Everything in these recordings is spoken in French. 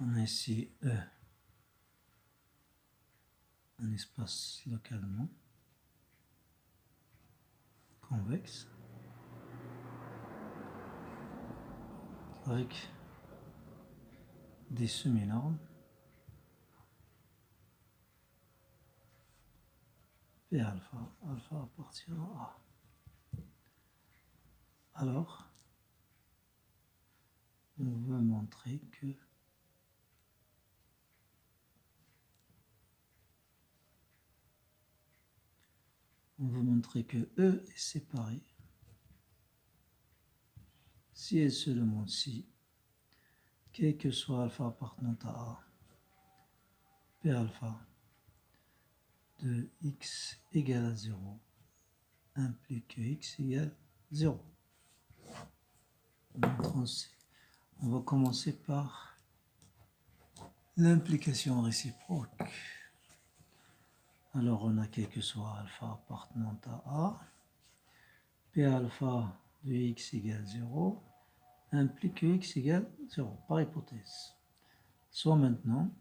On a ici un espace localement convexe avec des semi-normes P alpha, alpha appartient à A. Alors, on veut montrer que E est séparé si et seulement si, quel que soit alpha appartenant à A, P alpha de x égale à 0 implique que x égale 0. On va commencer par l'implication réciproque. Alors on a quel que soit alpha appartenant à A, P alpha de x égale 0 implique que x égale 0, par hypothèse. Soit maintenant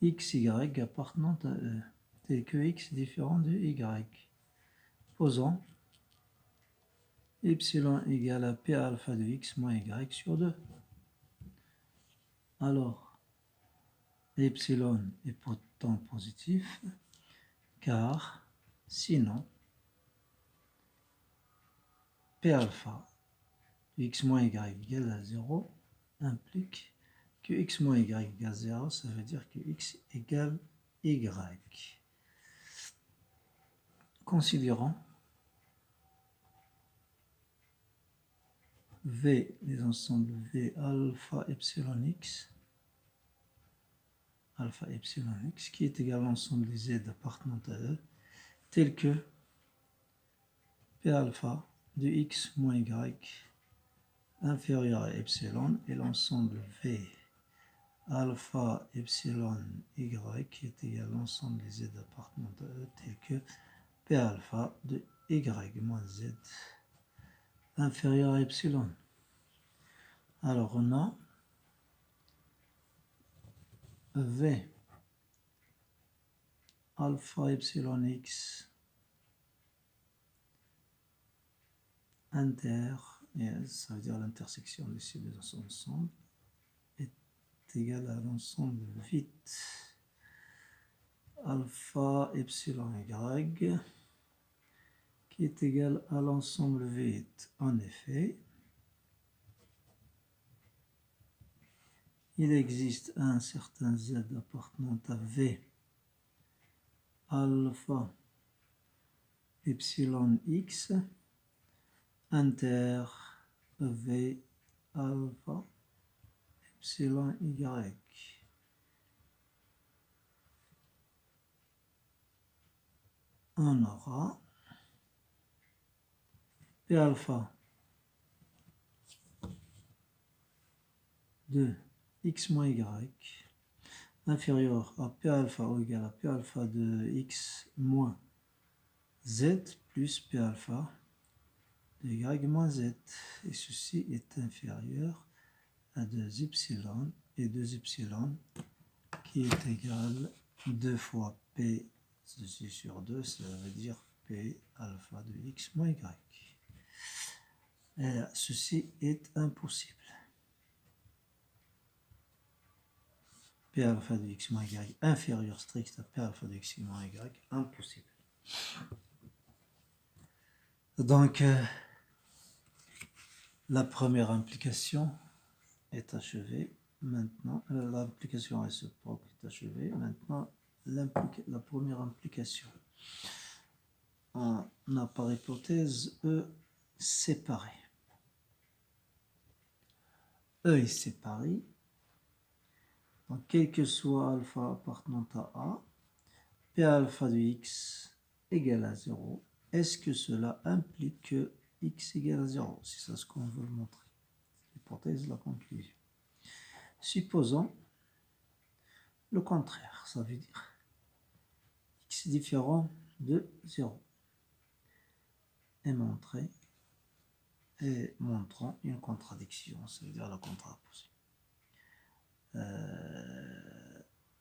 xy appartenant à E, tel que x différent de y. Posons epsilon égale à P alpha de x moins y sur 2. Alors, epsilon est pourtant positif, car sinon, P alpha de x moins y égale à 0 implique que x moins y égale 0, ça veut dire que x égale y. Considérons V, les ensembles V alpha epsilon x, qui est égal à l'ensemble des z appartenant à E, tel que P alpha de x moins y inférieur à epsilon et l'ensemble V alpha epsilon y qui est égal à l'ensemble des z appartenant à E, tel que P alpha de y moins z inférieur à epsilon. Alors on a V alpha epsilon x inter, et ça veut dire l'intersection de ces deux ensembles, est égal à l'ensemble vite alpha epsilon y qui est égal à l'ensemble vite. En effet, il existe un certain z appartenant à V alpha epsilon x inter V alpha epsilon y. On aura P alpha de x moins y inférieur à P alpha ou égal à P alpha de x moins z plus P alpha de y moins z. Et ceci est inférieur à 2 epsilon et 2 epsilon qui est égal 2 fois P ceci sur 2, ça veut dire P alpha de x moins y. Et là, ceci est impossible. P alpha de x moins y inférieur strict à P alpha de x moins y, impossible. Donc, la première implication est achevée. Maintenant, l'implication réciproque est achevée. Maintenant, la première implication. On a par hypothèse E séparé. E est séparé. Donc, quel que soit alpha appartenant à A, P alpha de x égale à 0. Est-ce que cela implique que x égale à 0? C'est ça ce qu'on veut montrer. L'hypothèse, la conclusion. Supposons le contraire, ça veut dire x différent de 0. Et montrant une contradiction, ça veut dire la contraposition.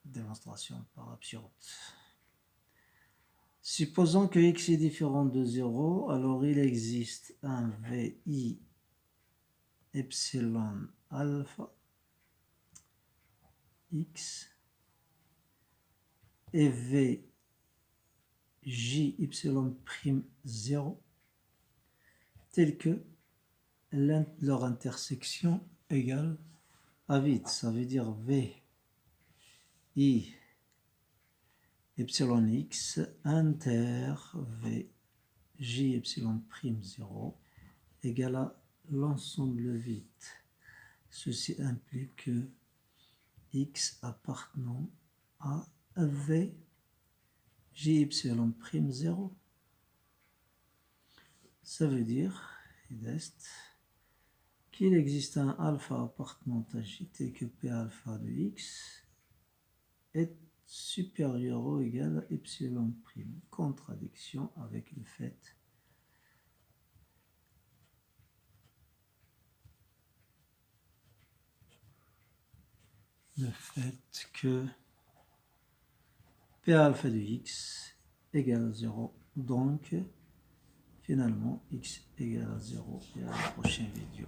démonstration par absurde. Supposons que x est différent de 0, alors il existe un VI epsilon alpha x et V J epsilon prime 0 tel que leur intersection égale à vide. Ça veut dire V I epsilon x inter V J epsilon prime 0 égale à l'ensemble vide. Ceci implique que x appartenant à V J epsilon prime 0. Ça veut dire qu'il existe un alpha appartenant à J tel que P alpha de x est supérieur ou égal à epsilon prime. Contradiction avec le fait que P alpha de x égale à 0. Donc, finalement, x égale à 0. Et à la prochaine vidéo.